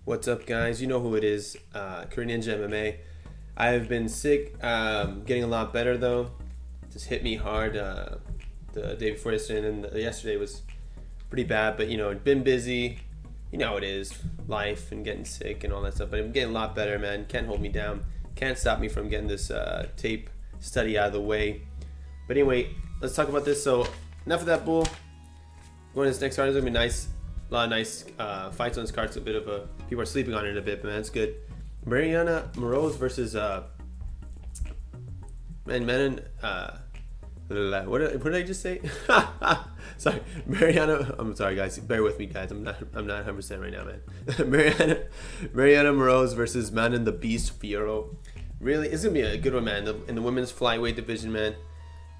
What's up, guys? You know who it is. Korean Ninja MMA. I've been sick, getting a lot better though. Just hit me hard the day before yesterday, and then yesterday was pretty bad. But been busy. You know how it is, life and getting sick and all that stuff. But I'm getting a lot better, man. Can't hold me down. Can't stop me from getting this tape study out of the way. But anyway, let's talk about this. So enough of that bull. Going to this next card is gonna be nice. A lot of nice fights on this card. It's a bit of a people are sleeping on it a bit, but man, it's good. Maryna Moroz versus Manon. What did I just say? Sorry, Maryna. I'm sorry, guys. Bear with me, guys. I'm not 100% right now, man. Maryna Moroz versus Manon the Beast Fiorot. Really, it's gonna be a good one, man. In the women's flyweight division, man.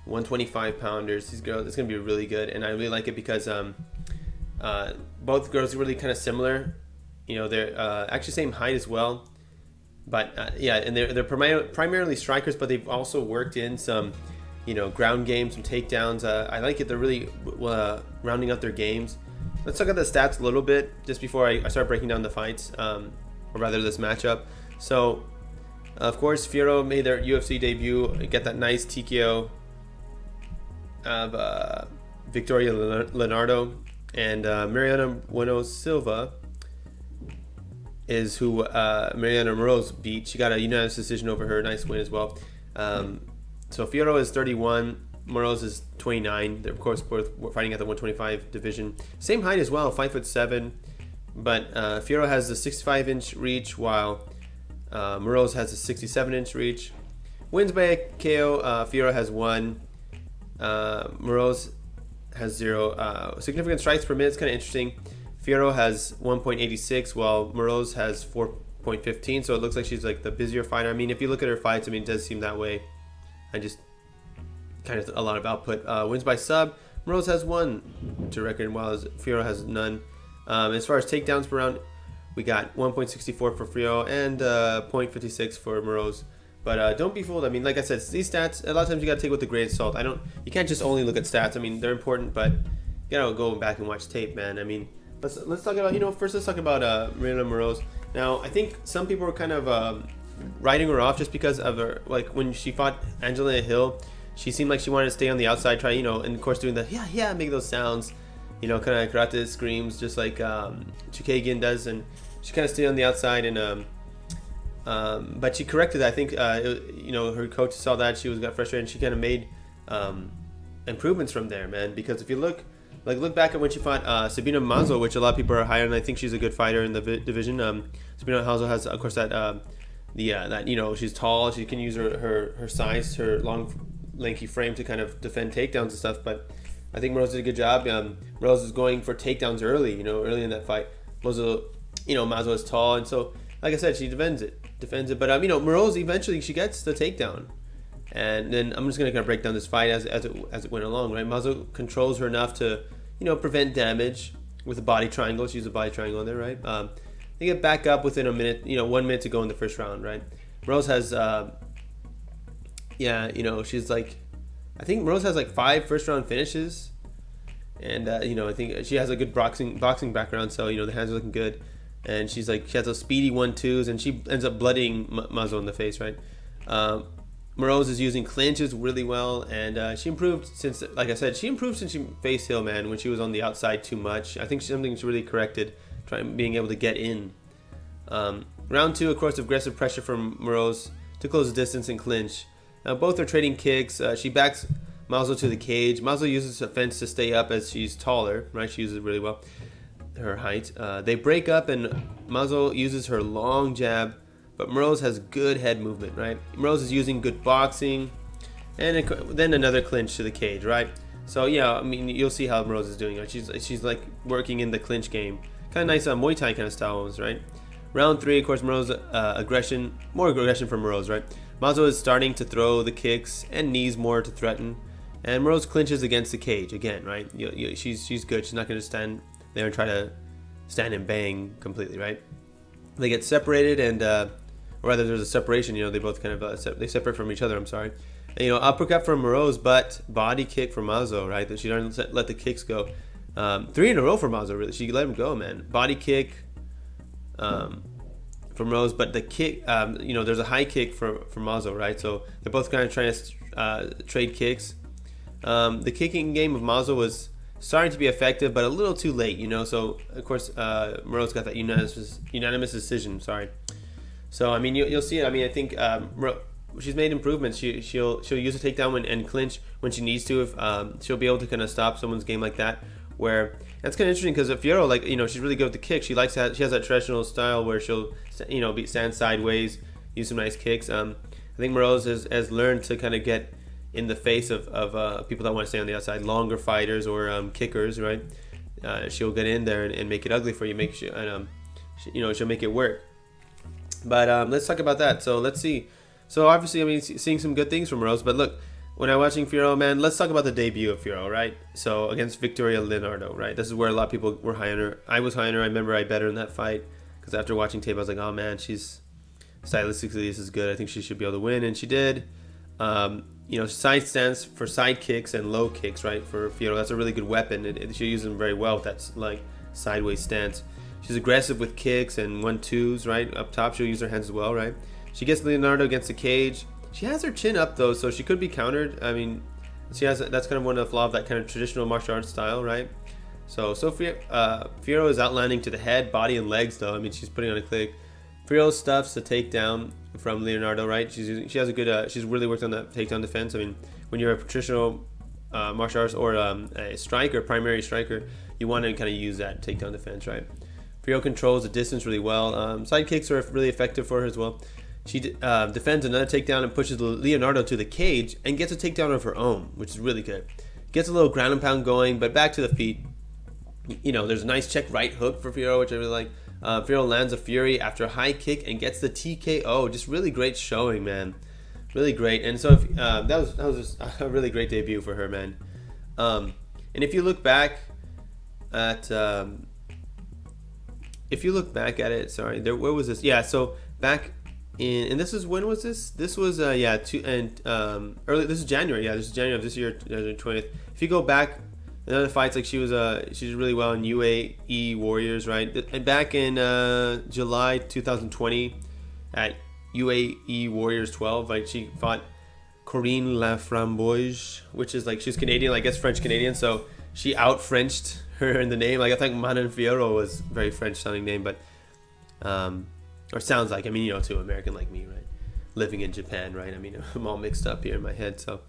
125 pounders. These girls, it's gonna be really good, and I really like it because both girls are really kind of similar. They're actually same height as well, but yeah, and they're primarily strikers, but they've also worked in some ground game, some takedowns. I like it. They're really rounding out their games. Let's talk about the stats a little bit just before I start breaking down the fights, or rather this matchup. So of course Fiorot made their UFC debut, get that nice TKO of Victoria Leonardo. And Maryna Muros is who Maryna Moroz beat. She got a unanimous decision over her. Nice win as well. So Fiorot is 31. Moroz is 29. They're, of course, both fighting at the 125 division. Same height as well, 5'7". But Fiorot has the 65-inch reach, while Moroz has a 67-inch reach. Wins by KO. Fiorot has 1. Moroz has 0. Significant strikes per minute is kind of interesting. Fiorot has 1.86, while Moroz has 4.15. So it looks like she's like the busier fighter. I mean, if you look at her fights, it does seem that way. I just kind of a lot of output. Wins by sub. Moroz has 1 to record, while Fiorot has none. As far as takedowns per round, we got 1.64 for Fiorot and 0.56 for Moroz. But don't be fooled. I mean, like I said, these stats, a lot of times you got to take with a grain of salt. You can't just only look at stats. I mean, they're important, but you got to go back and watch tape, man. I mean, let's talk about, first let's talk about Marina Muros. Now, I think some people were kind of writing her off just because of her, like when she fought Angela Hill, she seemed like she wanted to stay on the outside, try, and of course doing the, yeah, make those sounds, kind of karate screams, just like Chukagian does, and she kind of stayed on the outside, and but she corrected that. I think her coach saw that she got frustrated, and she kind of made improvements from there, man. Because if you look back at when she fought Sabina Mazo, which a lot of people are higher, and I think she's a good fighter in the division. Sabina Mazo has, of course, that she's tall, she can use her size, her long lanky frame to kind of defend takedowns and stuff. But I think Moroz did a good job. Moroz is going for takedowns early in that fight. Mazo is tall, and so like I said, she defends it. But Moroz eventually she gets the takedown, and then I'm just gonna kind of break down this fight as it went along. Right, Mazo controls her enough to prevent damage with a body triangle. She used a body triangle in there, right? They get back up within a minute. 1 minute to go in the first round, right? Moroz has she's like, I think Moroz has like 5 first round finishes, and I think she has a good boxing background, so the hands are looking good. And she has those speedy 1-2s, and she ends up blooding Mazo in the face, right? Moroz is using clinches really well, and she improved since she faced Hill, man, when she was on the outside too much. I think something's really corrected, being able to get in. Round 2, of course, aggressive pressure from Moroz to close the distance and clinch. Both are trading kicks. She backs Mazo to the cage. Mazo uses a fence to stay up as she's taller, right? She uses it really well. Her height. They break up, and Mazo uses her long jab, but Moroz has good head movement, right? Moroz is using good boxing, and then another clinch to the cage, right? So yeah, I mean, you'll see how Moroz is doing. Right? She's like working in the clinch game, kind of nice Muay Thai kind of style, right? Round 3, of course, Moroz more aggression from Moroz, right? Mazo is starting to throw the kicks and knees more to threaten, and Moroz clinches against the cage again, right? She's good. She's not going to stand there and try to stand and bang completely, right? They get separated, and or rather, there's a separation. They both kind of they separate from each other. I'm sorry. And, uppercut from Moroz, but body kick from Mazo, right? That she doesn't let the kicks go. 3 in a row for Mazo. Really, she let him go, man. Body kick, from Rose, but the kick, there's a high kick from Mazo, right? So they're both kind of trying to trade kicks. The kicking game of Mazo was starting to be effective, but a little too late, So of course, Moroz got that unanimous decision. Sorry. So I mean, you'll see it. I mean, I think she's made improvements. She'll use a takedown and clinch when she needs to. If she'll be able to kind of stop someone's game like that. Where that's kind of interesting because Fiorot, she's really good with the kick. She has that traditional style where she'll stand sideways, use some nice kicks. I think Moroz has learned to kind of get in the face of people that want to stay on the outside, longer fighters or kickers, right? She'll get in there and make it ugly for you, she'll make it work. But let's talk about that. So let's see. So obviously, I mean, seeing some good things from Moroz, but look, when I'm watching Fiorot, man, let's talk about the debut of Fiorot, right? So against Victoria Leonardo, right? This is where a lot of people were high on her. I was high on her. I remember I bet her in that fight because after watching tape, I was like, oh man, she's stylistically this is good. I think she should be able to win, and she did. Side stands for side kicks and low kicks, right? For Fiorot, that's a really good weapon, and she uses them very well with that like sideways stance. She's aggressive with kicks and 1-2s, right? Up top, she'll use her hands as well, right? She gets Leonardo against the cage. She has her chin up though, so she could be countered. I mean, that's kind of one of the flaws of that kind of traditional martial arts style, right? So Fiorot is outlanding to the head, body, and legs though. I mean, she's putting on a click. Fiorot stuffs the takedown from Leonardo, right? She's really worked on that takedown defense. I mean, when you're a traditional martial arts or a striker, primary striker, you want to kind of use that takedown defense, right? Fiorot controls the distance really well. Side kicks are really effective for her as well. She defends another takedown and pushes Leonardo to the cage and gets a takedown of her own, which is really good. Gets a little ground and pound going, but back to the feet. There's a nice check right hook for Fiorot, which I really like. Fiorot lands a Fury after a high kick and gets the TKO. Just really great showing, man. Really great. And so that was just a really great debut for her, man. And if you look back at it, sorry, where was this? Yeah, so back and this is, when was this? This was early. This is January. Yeah, this is January of this year, 20th. If you go back, another fights like she did really well in UAE Warriors, right? And back in July 2020 at UAE Warriors 12, like she fought Corinne Laframboise, which is like she's Canadian, I guess French Canadian, so she out Frenched her in the name. Like I think Manon Fiorot was a very French sounding name, but or sounds like, I mean, to American like me, right? Living in Japan, right? I mean, I'm all mixed up here in my head. So,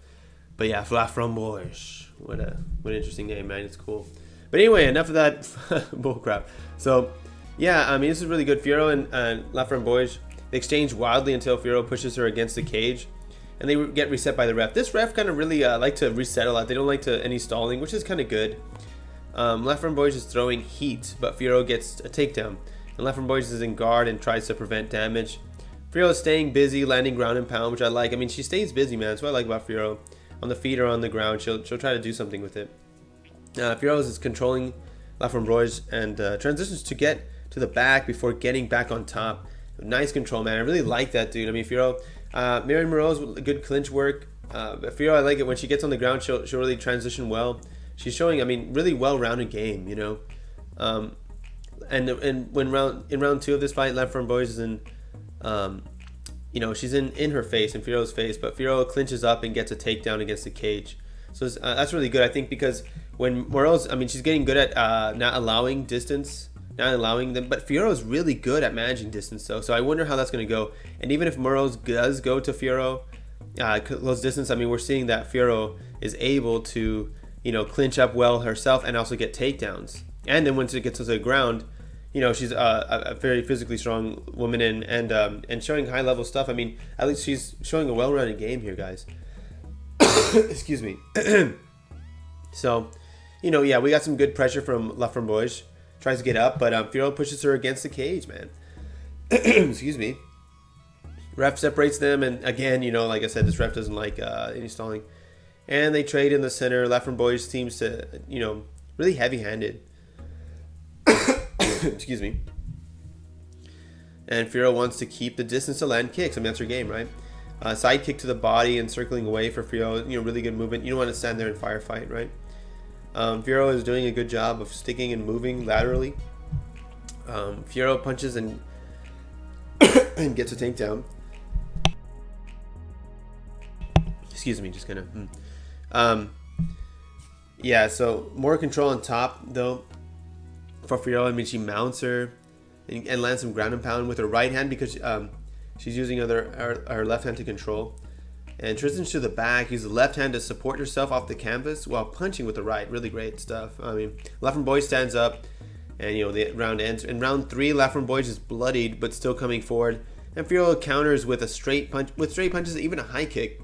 but yeah, Laframboise. What an interesting name, man. It's cool. But anyway, enough of that bullcrap. So, yeah, I mean, this is really good. Fiorot and Laframboise, they exchange wildly until Fiorot pushes her against the cage, and they get reset by the ref. This ref kind of really like to reset a lot. They don't like any stalling, which is kind of good. Laframboise is throwing heat, but Fiorot gets a takedown. And Laframboise is in guard and tries to prevent damage. Fiorot is staying busy, landing ground and pound, which I like. I mean, she stays busy, man. That's what I like about Fiorot. On the feet or on the ground, she'll try to do something with it. Fiorot is controlling Laframboise and transitions to get to the back before getting back on top. Nice control, man. I really like that, dude. I mean, Fiorot, Maryna Moroz, good clinch work. Fiorot, I like it when she gets on the ground. She'll really transition well. She's showing, I mean, really well-rounded game, And when in round 2 of this fight, Laframboise is in, she's in her face, in Fiorot's face, but Fiorot clinches up and gets a takedown against the cage. So that's really good, I think, because when Moroz, I mean, she's getting good at not allowing distance, not allowing them, but Fiorot's really good at managing distance, though. So I wonder how that's going to go. And even if Moroz does go to Fiorot, close distance, I mean, we're seeing that Fiorot is able to, clinch up well herself and also get takedowns. And then once it gets to the ground, she's a very physically strong woman and showing high level stuff. I mean, at least she's showing a well-rounded game here, guys. Excuse me. So, we got some good pressure from Laframboise. Tries to get up, but Fiorot pushes her against the cage, man. Excuse me. Ref separates them, and again, like I said, this ref doesn't like any stalling. And they trade in the center. Laframboise seems to, really heavy-handed. Excuse me. And Fiorot wants to keep the distance to land kicks. I mean, that's her game, right? Side kick to the body and circling away for Fiorot. Really good movement. You don't want to stand there and firefight, right? Fiorot is doing a good job of sticking and moving laterally. Fiorot punches and and gets a takedown. Excuse me, just gonna. Yeah, so more control on top though for Fiorot. I mean, she mounts her and lands some ground and pound with her right hand because she's using her left hand to control. And transitions to the back, use the left hand to support herself off the canvas while punching with the right. Really great stuff. I mean, Lafrenboy stands up, and the round ends. In round 3, Lafrenboy is bloodied but still coming forward, and Fiorot counters with a straight punch, with straight punches, even a high kick,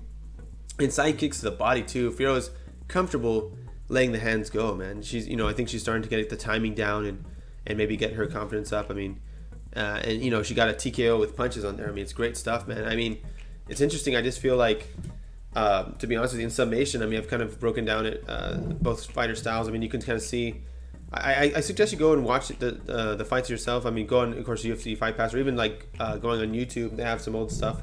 and side kicks to the body too. Fiorot is comfortable letting the hands go, man. She's, I think she's starting to get the timing down and maybe get her confidence up. I mean, and she got a TKO with punches on there. I mean, it's great stuff, man. I mean, it's interesting. I just feel like, to be honest with you, in summation, I mean, I've kind of broken down it, both fighter styles. I mean, you can kind of see. I suggest you go and watch the fights yourself. I mean, go on, of course, UFC Fight Pass, or even like going on YouTube. They have some old stuff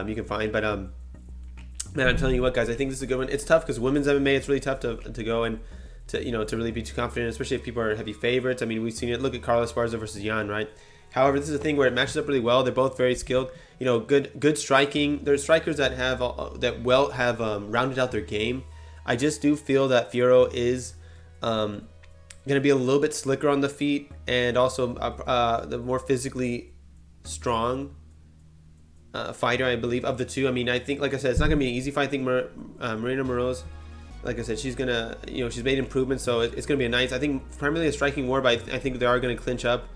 you can find. But man, I'm telling you what, guys, I think this is a good one. It's tough because women's MMA, it's really tough to go and to really be too confident, especially if people are heavy favorites. I mean, we've seen it. Look at Carla Esparza versus Jan, right? However, this is a thing where it matches up really well. They're both very skilled. Good striking. There's strikers that have rounded out their game. I just do feel that Fiorot is going to be a little bit slicker on the feet and also the more physically strong fighter, I believe, of the two. I mean, I think, like I said, it's not going to be an easy fight. I think Maryna Moroz, like I said, she's going to, she's made improvements, so it's going to be a nice, I think, primarily a striking war, but I think they are going to clinch up.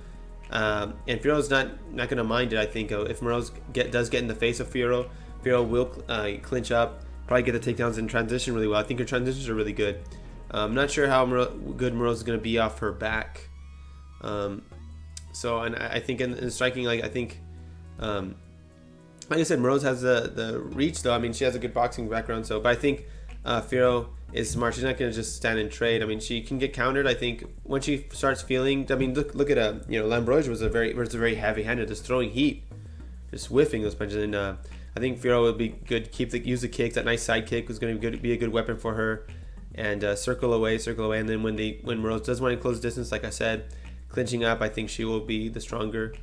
And Fiorot's not going to mind it. I think if Moroz does get in the face of Fiorot will clinch up, probably get the takedowns and transition really well. I think her transitions are really good. I'm not sure how good Moroz is going to be off her back. And I think in striking, like I think, like I said, Moroz has the reach though. I mean, she has a good boxing background. But I think Fiorot is smart. She's not going to just stand and trade. I mean, she can get countered. I think when she starts feeling. I mean, look at Lambroge was a very heavy-handed, just throwing heat, just whiffing those punches. And I think Fiorot would be good. Use the kicks. That nice side kick was going to be a good weapon for her. And circle away. And then when Moroz does want to close distance, like I said, clinching up, I think she will be the stronger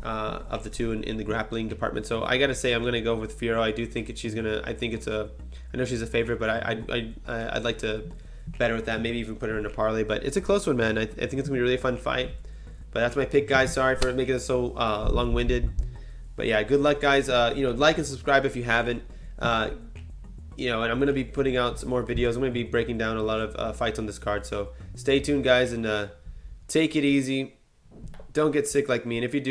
of the two in the grappling department. So I gotta say, I'm gonna go with Fiorot. I do think she's gonna. I know she's a favorite, but I'd like to bet her with that. Maybe even put her in a parlay. But it's a close one, man. I think it's gonna be a really fun fight. But that's my pick, guys. Sorry for making it so long-winded. But yeah, good luck, guys. Like and subscribe if you haven't. And I'm gonna be putting out some more videos. I'm gonna be breaking down a lot of fights on this card. So stay tuned, guys, and take it easy. Don't get sick like me. And if you do,